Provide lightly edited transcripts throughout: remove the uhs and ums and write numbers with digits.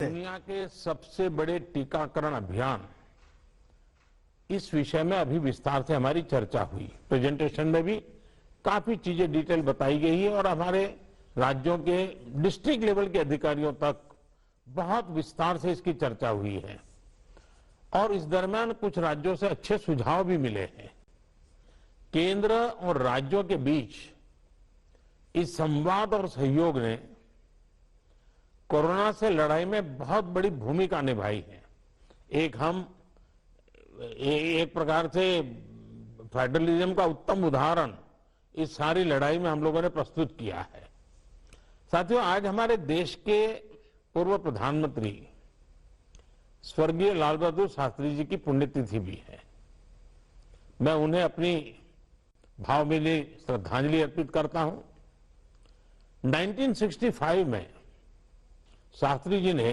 दुनिया के सबसे बड़े टीकाकरण अभियान, इस विषय में अभी विस्तार से हमारी चर्चा हुई। प्रेजेंटेशन में भी काफी चीजें डिटेल बताई गई है और हमारे राज्यों के डिस्ट्रिक्ट लेवल के अधिकारियों तक बहुत विस्तार से इसकी चर्चा हुई है और इस दरमियान कुछ राज्यों से अच्छे सुझाव भी मिले हैं। केंद्र और राज्यों के बीच इस संवाद और सहयोग ने कोरोना से लड़ाई में बहुत बड़ी भूमिका निभाई है। एक प्रकार से फेडरलिज्म का उत्तम उदाहरण इस सारी लड़ाई में हम लोगों ने प्रस्तुत किया है। साथियों, आज हमारे देश के पूर्व प्रधानमंत्री स्वर्गीय लाल बहादुर शास्त्री जी की पुण्यतिथि भी है। मैं उन्हें अपनी भावभीनी श्रद्धांजलि अर्पित करता हूं। 1965 में शास्त्री जी ने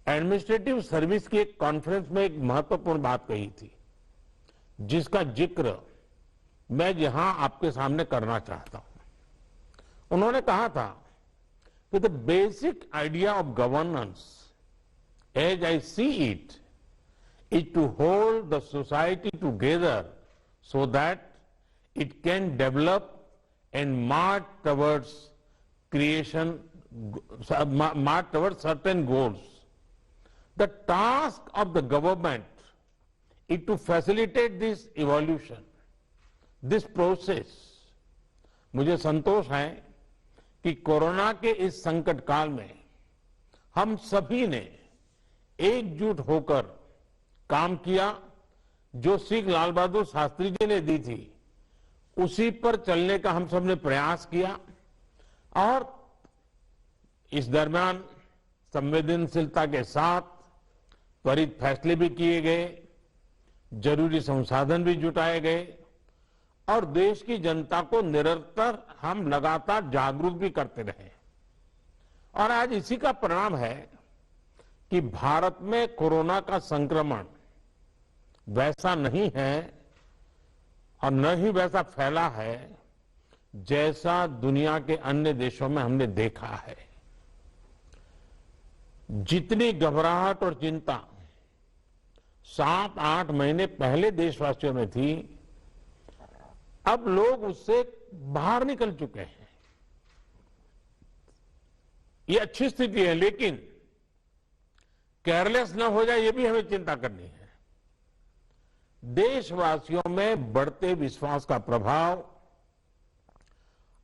एडमिनिस्ट्रेटिव सर्विस की एक कॉन्फ्रेंस में एक महत्वपूर्ण बात कही थी, जिसका जिक्र मैं यहां आपके सामने करना चाहता हूं। उन्होंने कहा था कि the basic idea of governance as I see it is to hold the society together so that it can develop and march towards certain goals. The task of the government is to facilitate this evolution, this process. मुझे संतोष है कि corona के इस संकट काल में हम सभी ने एकजुट होकर काम किया। जो सीख लाल बहादुर शास्त्री जी ने दी थी, उसी पर चलने का हम सब ने प्रयास किया और इस दरमियान संवेदनशीलता के साथ त्वरित फैसले भी किए गए, जरूरी संसाधन भी जुटाए गए और देश की जनता को निरंतर हम लगातार जागरूक भी करते रहे। और आज इसी का परिणाम है कि भारत में कोरोना का संक्रमण वैसा नहीं है और न ही वैसा फैला है जैसा दुनिया के अन्य देशों में हमने देखा है। जितनी घबराहट और चिंता 7-8 महीने पहले देशवासियों में थी, अब लोग उससे बाहर निकल चुके हैं। ये अच्छी स्थिति है, लेकिन केयरलेस न हो जाए, ये भी हमें चिंता करनी है। देशवासियों में बढ़ते विश्वास का प्रभाव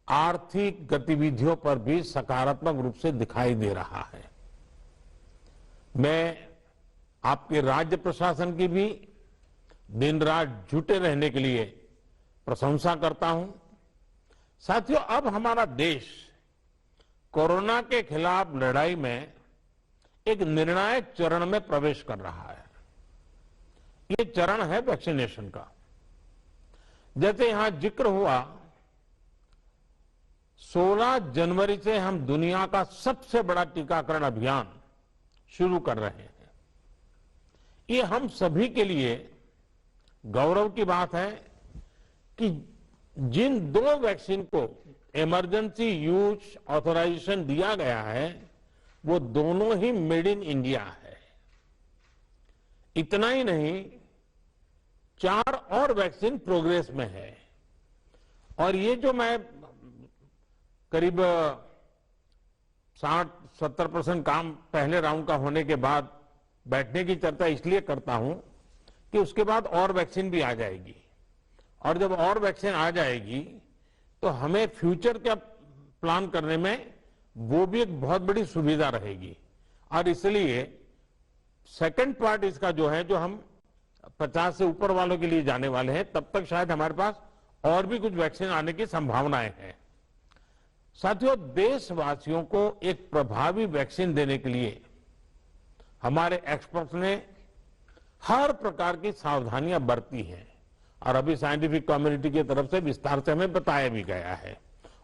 आर्थिक गतिविधियों पर भी सकारात्मक रूप से दिखाई दे रहा है। मैं आपके राज्य प्रशासन की भी दिन रात जुटे रहने के लिए प्रशंसा करता हूं। साथियों, अब हमारा देश कोरोना के खिलाफ लड़ाई में एक निर्णायक चरण में प्रवेश कर रहा है। ये चरण है वैक्सीनेशन का। जैसे यहां जिक्र हुआ, 16 जनवरी से हम दुनिया का सबसे बड़ा टीकाकरण अभियान शुरू कर रहे हैं। ये हम सभी के लिए गौरव की बात है कि जिन 2 वैक्सीन को इमरजेंसी यूज ऑथराइजेशन दिया गया है, वो दोनों ही मेड इन इंडिया है। इतना ही नहीं, 4 और वैक्सीन प्रोग्रेस में है। और ये जो मैं करीब 60-70% काम पहले राउंड का होने के बाद बैठने की चर्चा इसलिए करता हूं कि उसके बाद और वैक्सीन भी आ जाएगी और जब और वैक्सीन आ जाएगी तो हमें फ्यूचर का प्लान करने में वो भी एक बहुत बड़ी सुविधा रहेगी। और इसलिए सेकंड पार्ट इसका जो है, जो हम 50 से ऊपर वालों के लिए जाने वाले हैं, तब तक शायद हमारे पास और भी कुछ वैक्सीन आने की संभावनाएं हैं। साथियों, देशवासियों को एक प्रभावी वैक्सीन देने के लिए हमारे एक्सपर्ट्स ने हर प्रकार की सावधानियां बरती हैं और अभी साइंटिफिक कम्युनिटी की तरफ से विस्तार से हमें बताया भी गया है।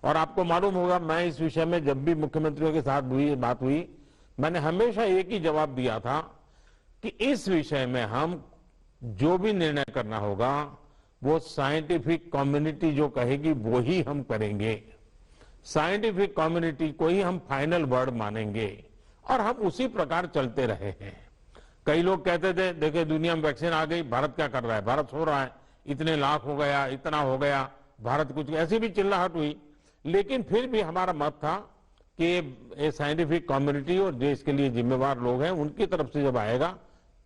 और आपको मालूम होगा, मैं इस विषय में जब भी मुख्यमंत्रियों के साथ बात हुई, मैंने हमेशा एक ही जवाब दिया था कि इस विषय में हम जो भी निर्णय करना होगा वो साइंटिफिक कम्युनिटी जो कहेगी वो ही हम करेंगे। साइंटिफिक कम्युनिटी को ही हम फाइनल वर्ड मानेंगे और हम उसी प्रकार चलते रहे हैं। कई लोग कहते थे देखिए दुनिया में वैक्सीन आ गई, भारत क्या कर रहा है, भारत सो रहा है, इतने लाख हो गया, इतना हो गया, भारत कुछ, ऐसी भी चिल्लाहट हुई। लेकिन फिर भी हमारा मत था कि ये साइंटिफिक कम्युनिटी और देश के लिए जिम्मेवार लोग हैं, उनकी तरफ से जब आएगा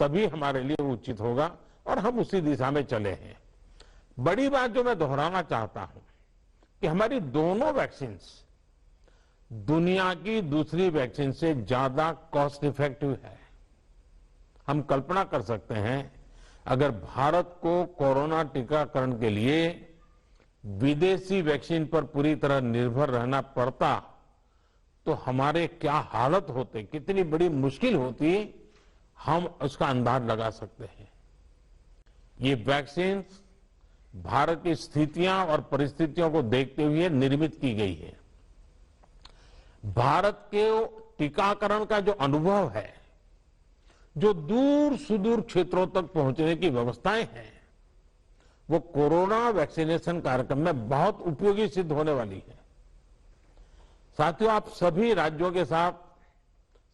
तभी हमारे लिए उचित होगा, और हम उसी दिशा में चले हैं। बड़ी बात जो मैं दोहराना चाहता हूं कि हमारी दोनों वैक्सीन दुनिया की दूसरी वैक्सीन से ज्यादा कॉस्ट इफेक्टिव है। हम कल्पना कर सकते हैं अगर भारत को कोरोना टीकाकरण के लिए विदेशी वैक्सीन पर पूरी तरह निर्भर रहना पड़ता तो हमारे क्या हालत होते, कितनी बड़ी मुश्किल होती, हम उसका अंदाज लगा सकते हैं। ये वैक्सीन भारत की स्थितियां और परिस्थितियों को देखते हुए निर्मित की गई है। भारत के टीकाकरण का जो अनुभव है, जो दूर सुदूर क्षेत्रों तक पहुंचने की व्यवस्थाएं हैं, वो कोरोना वैक्सीनेशन कार्यक्रम में बहुत उपयोगी सिद्ध होने वाली है। साथियों, आप सभी राज्यों के साथ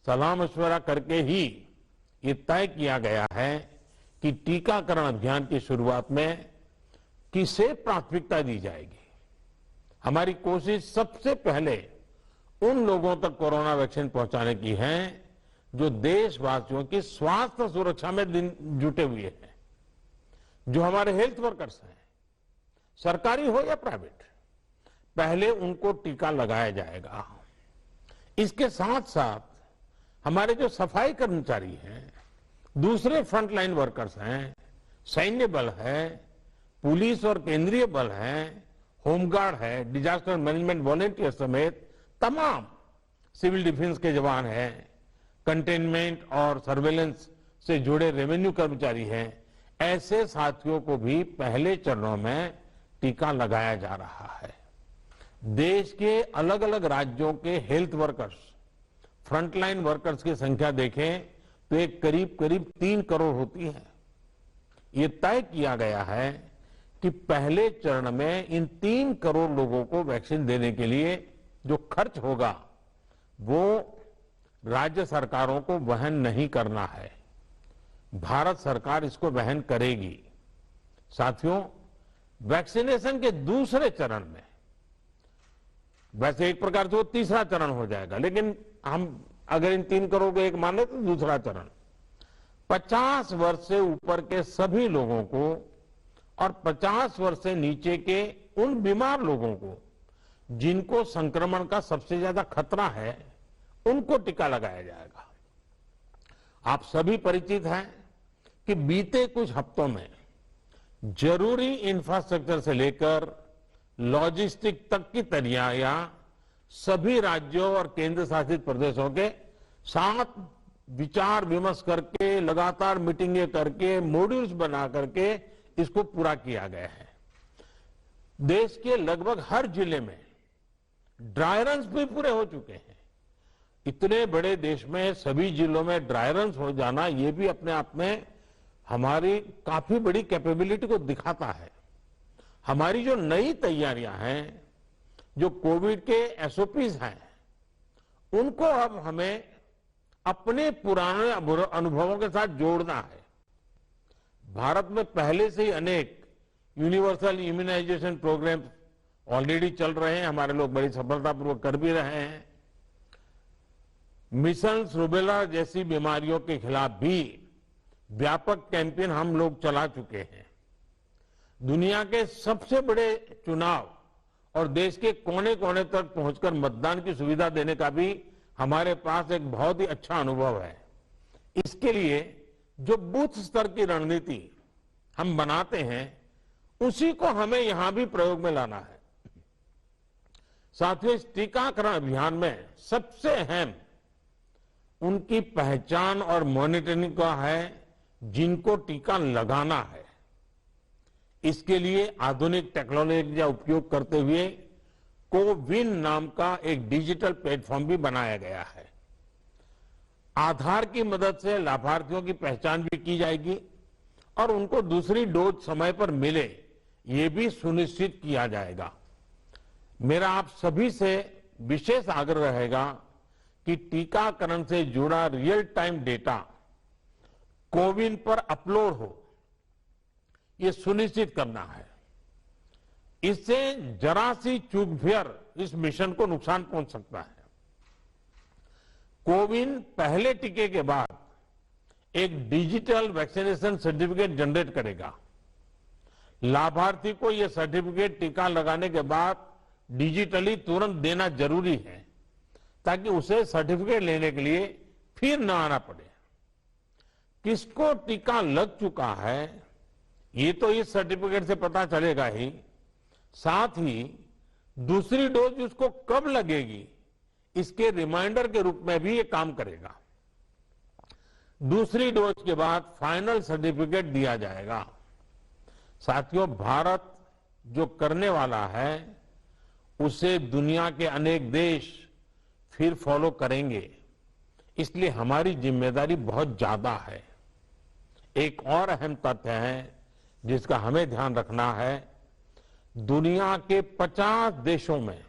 सलाह मशवरा करके ही ये तय किया गया है कि टीकाकरण अभियान की शुरुआत में किसे प्राथमिकता दी जाएगी। हमारी कोशिश सबसे पहले उन लोगों तक कोरोना वैक्सीन पहुंचाने की है जो देशवासियों की स्वास्थ्य सुरक्षा में जुटे हुए हैं, जो हमारे हेल्थ वर्कर्स हैं, सरकारी हो या प्राइवेट, पहले उनको टीका लगाया जाएगा। इसके साथ साथ हमारे जो सफाई कर्मचारी हैं, दूसरे फ्रंटलाइन वर्कर्स हैं, सैन्य बल है, पुलिस और केंद्रीय बल है, होमगार्ड है, डिजास्टर मैनेजमेंट वॉलेंटियर समेत तमाम सिविल डिफेंस के जवान हैं, कंटेनमेंट और सर्वेलेंस से जुड़े रेवेन्यू कर्मचारी हैं, ऐसे साथियों को भी पहले चरणों में टीका लगाया जा रहा है। देश के अलग अलग राज्यों के हेल्थ वर्कर्स, फ्रंटलाइन वर्कर्स की संख्या देखें तो एक करीब 3 करोड़ होती है। ये तय किया गया है कि पहले चरण में इन 3 करोड़ लोगों को वैक्सीन देने के लिए जो खर्च होगा वो राज्य सरकारों को वहन नहीं करना है, भारत सरकार इसको वहन करेगी। साथियों, वैक्सीनेशन के दूसरे चरण में, वैसे एक प्रकार से वो तीसरा चरण हो जाएगा, लेकिन हम अगर इन 3 करोड़ को एक माने तो दूसरा चरण 50 वर्ष से ऊपर के सभी लोगों को और 50 वर्ष से नीचे के उन बीमार लोगों को जिनको संक्रमण का सबसे ज्यादा खतरा है, उनको टीका लगाया जाएगा। आप सभी परिचित हैं कि बीते कुछ हफ्तों में जरूरी इंफ्रास्ट्रक्चर से लेकर लॉजिस्टिक तक की तैयारियां सभी राज्यों और केंद्र शासित प्रदेशों के साथ विचार विमर्श करके, लगातार मीटिंगें करके, मॉड्यूल्स बना करके इसको पूरा किया गया है। देश के लगभग हर जिले में ड्राई रन्स भी पूरे हो चुके हैं। इतने बड़े देश में सभी जिलों में ड्राई रन्स हो जाना, ये भी अपने आप में हमारी काफी बड़ी कैपेबिलिटी को दिखाता है। हमारी जो नई तैयारियां हैं, जो कोविड के एसओपीज हैं, उनको अब हमें अपने पुराने अनुभवों के साथ जोड़ना है। भारत में पहले से ही अनेक यूनिवर्सल इम्यूनाइजेशन प्रोग्राम ऑलरेडी चल रहे हैं, हमारे लोग बड़ी सफलतापूर्वक कर भी रहे हैं। मिशन रूबेला जैसी बीमारियों के खिलाफ भी व्यापक कैंपेन हम लोग चला चुके हैं। दुनिया के सबसे बड़े चुनाव और देश के कोने कोने तक पहुंचकर मतदान की सुविधा देने का भी हमारे पास एक बहुत ही अच्छा अनुभव है। इसके लिए जो बूथ स्तर की रणनीति हम बनाते हैं, उसी को हमें यहां भी प्रयोग में लाना है। साथियों, इस टीकाकरण अभियान में सबसे अहम उनकी पहचान और मॉनिटरिंग का है जिनको टीका लगाना है। इसके लिए आधुनिक टेक्नोलॉजी का उपयोग करते हुए कोविन नाम का एक डिजिटल प्लेटफॉर्म भी बनाया गया है। आधार की मदद से लाभार्थियों की पहचान भी की जाएगी और उनको दूसरी डोज समय पर मिले, ये भी सुनिश्चित किया जाएगा। मेरा आप सभी से विशेष आग्रह रहेगा कि टीकाकरण से जुड़ा रियल टाइम डेटा कोविन पर अपलोड हो, ये सुनिश्चित करना है। इससे जरा सी चूक भी इस मिशन को नुकसान पहुंच सकता है। कोविन पहले टीके के बाद एक डिजिटल वैक्सीनेशन सर्टिफिकेट जनरेट करेगा। लाभार्थी को यह सर्टिफिकेट टीका लगाने के बाद डिजिटली तुरंत देना जरूरी है, ताकि उसे सर्टिफिकेट लेने के लिए फिर न आना पड़े। किसको टीका लग चुका है ये तो इस सर्टिफिकेट से पता चलेगा ही, साथ ही दूसरी डोज उसको कब लगेगी इसके रिमाइंडर के रूप में भी ये काम करेगा। दूसरी डोज के बाद फाइनल सर्टिफिकेट दिया जाएगा। साथियों, भारत जो करने वाला है उसे दुनिया के अनेक देश फिर फॉलो करेंगे, इसलिए हमारी जिम्मेदारी बहुत ज्यादा है। एक और अहम तथ्य है जिसका हमें ध्यान रखना है, दुनिया के 50 देशों में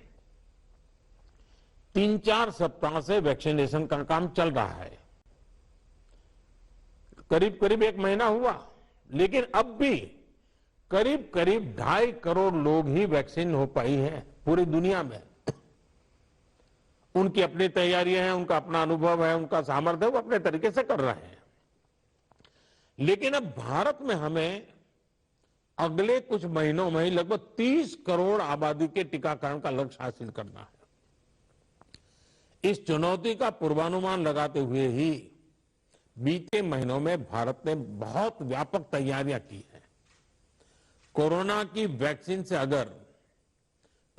3-4 सप्ताह से वैक्सीनेशन का काम चल रहा है। करीब करीब 1 महीना हुआ, लेकिन अब भी करीब करीब 2.5 करोड़ लोग ही वैक्सीन हो पाई है पूरी दुनिया में। उनकी अपनी तैयारियां हैं, उनका अपना अनुभव है, उनका सामर्थ्य है, वो अपने तरीके से कर रहे हैं। लेकिन अब भारत में हमें अगले कुछ महीनों में ही लगभग 30 करोड़ आबादी के टीकाकरण का लक्ष्य हासिल करना है। इस चुनौती का पूर्वानुमान लगाते हुए ही बीते महीनों में भारत ने बहुत व्यापक तैयारियां की हैं। कोरोना की वैक्सीन से अगर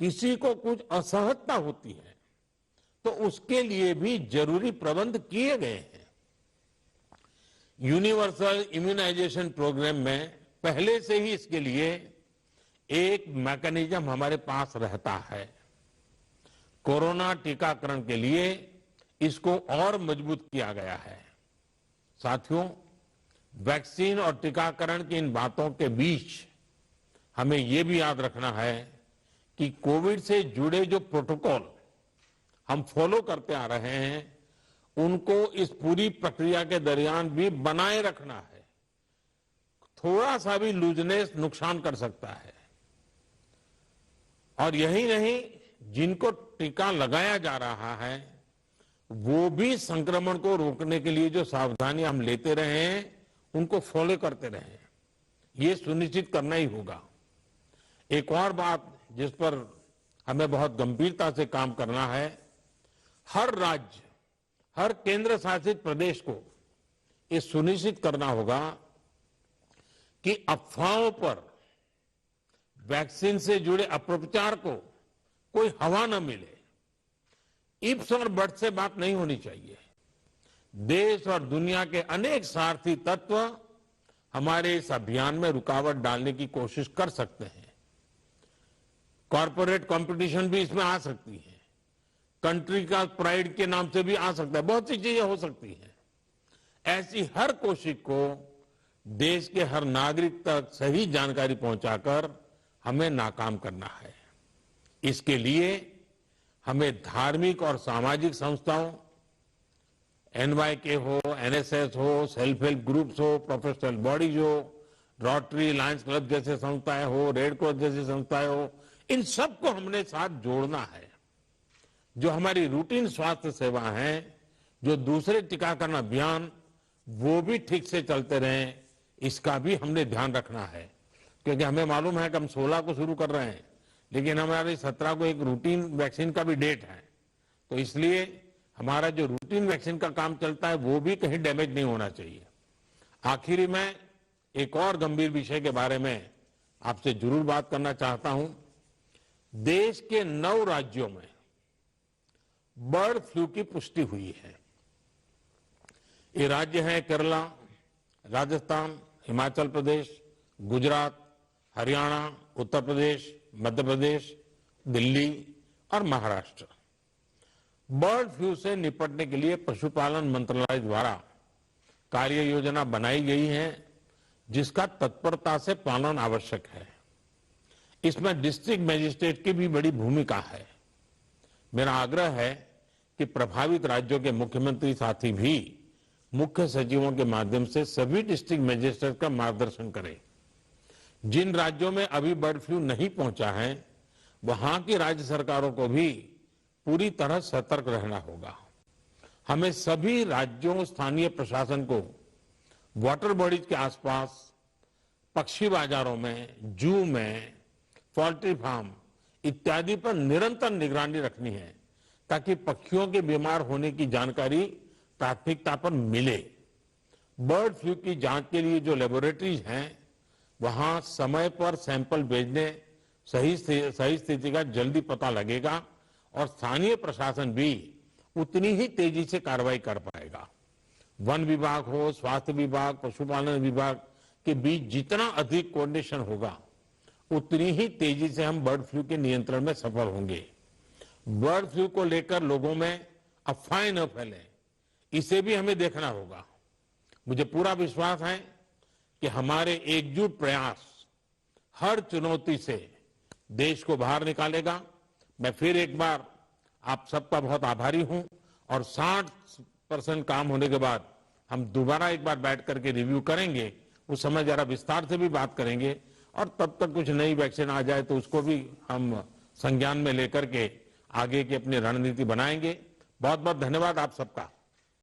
किसी को कुछ असहजता होती है तो उसके लिए भी जरूरी प्रबंध किए गए हैं। यूनिवर्सल इम्यूनाइजेशन प्रोग्राम में पहले से ही इसके लिए एक मैकेनिज्म हमारे पास रहता है। कोरोना टीकाकरण के लिए इसको और मजबूत किया गया है। साथियों, वैक्सीन और टीकाकरण की इन बातों के बीच हमें यह भी याद रखना है कि कोविड से जुड़े जो प्रोटोकॉल हम फॉलो करते आ रहे हैं उनको इस पूरी प्रक्रिया के दरमियान भी बनाए रखना है। थोड़ा सा भी लूजनेस नुकसान कर सकता है। और यही नहीं, जिनको टीका लगाया जा रहा है वो भी संक्रमण को रोकने के लिए जो सावधानियां हम लेते रहे हैं उनको फॉलो करते रहे। ये सुनिश्चित करना ही होगा। एक और बात जिस पर हमें बहुत गंभीरता से काम करना है, हर राज्य, हर केंद्र शासित प्रदेश को ये सुनिश्चित करना होगा कि अफवाहों पर, वैक्सीन से जुड़े अपप्रचार को कोई हवा न मिले। इफ्स और बट्स से बात नहीं होनी चाहिए। देश और दुनिया के अनेक स्वार्थी तत्व हमारे इस अभियान में रुकावट डालने की कोशिश कर सकते हैं। कॉरपोरेट कंपटीशन भी इसमें आ सकती है, कंट्री का प्राइड के नाम से भी आ सकता है, बहुत सी चीजें हो सकती हैं। ऐसी हर कोशिश को देश के हर नागरिक तक सही जानकारी पहुंचाकर हमें नाकाम करना है। इसके लिए हमें धार्मिक और सामाजिक संस्थाओं, एनवाईके हो, एनएसएस हो, सेल्फ हेल्प ग्रुप्स हो, प्रोफेशनल बॉडीज हो, रोटरी, लायंस क्लब जैसे संस्थाएं हो, रेड क्रॉस जैसी संस्थाएं हो, इन सबको हमने साथ जोड़ना है। जो हमारी रूटीन स्वास्थ्य सेवा है, जो दूसरे टीकाकरण अभियान, वो भी ठीक से चलते रहें, इसका भी हमने ध्यान रखना है। क्योंकि हमें मालूम है कि हम 16 को शुरू कर रहे हैं, लेकिन हमारे 17 को एक रूटीन वैक्सीन का भी डेट है। तो इसलिए हमारा जो रूटीन वैक्सीन का काम चलता है वो भी कहीं डैमेज नहीं होना चाहिए। आखिरी में एक और गंभीर विषय के बारे में आपसे जरूर बात करना चाहता हूं। देश के 9 राज्यों में बर्ड फ्लू की पुष्टि हुई है। ये राज्य हैं केरला, राजस्थान, हिमाचल प्रदेश, गुजरात, हरियाणा, उत्तर प्रदेश, मध्य प्रदेश, दिल्ली और महाराष्ट्र। बर्ड फ्लू से निपटने के लिए पशुपालन मंत्रालय द्वारा कार्य योजना बनाई गई है, जिसका तत्परता से पालन आवश्यक है। इसमें डिस्ट्रिक्ट मजिस्ट्रेट की भी बड़ी भूमिका है। मेरा आग्रह है कि प्रभावित राज्यों के मुख्यमंत्री साथी भी मुख्य सचिवों के माध्यम से सभी डिस्ट्रिक्ट मजिस्ट्रेट का मार्गदर्शन करें। जिन राज्यों में अभी बर्ड फ्लू नहीं पहुंचा है, वहां की राज्य सरकारों को भी पूरी तरह सतर्क रहना होगा। हमें सभी राज्यों, स्थानीय प्रशासन को वाटर बॉडीज के आसपास, पक्षी बाजारों में, जू में, पोल्ट्री फार्म इत्यादि पर निरंतर निगरानी रखनी है, ताकि पक्षियों के बीमार होने की जानकारी प्राथमिकता पर मिले। बर्ड फ्लू की जांच के लिए जो लेबोरेटरीज हैं, वहां समय पर सैंपल भेजने सही स्थिति का जल्दी पता लगेगा और स्थानीय प्रशासन भी उतनी ही तेजी से कार्रवाई कर पाएगा। वन विभाग हो, स्वास्थ्य विभाग, पशुपालन विभाग के बीच जितना अधिक कोऑर्डिनेशन होगा, उतनी ही तेजी से हम बर्ड फ्लू के नियंत्रण में सफल होंगे। बर्ड फ्लू को लेकर लोगों में अफवाहें न फैले, इसे भी हमें देखना होगा। मुझे पूरा विश्वास है कि हमारे एकजुट प्रयास हर चुनौती से देश को बाहर निकालेगा। मैं फिर एक बार आप सबका बहुत आभारी हूं और 60% काम होने के बाद हम दोबारा एक बार बैठ करके रिव्यू करेंगे। उस समय जरा विस्तार से भी बात करेंगे और तब तक कुछ नई वैक्सीन आ जाए तो उसको भी हम संज्ञान में लेकर के आगे की अपनी रणनीति बनाएंगे। बहुत बहुत धन्यवाद आप सबका।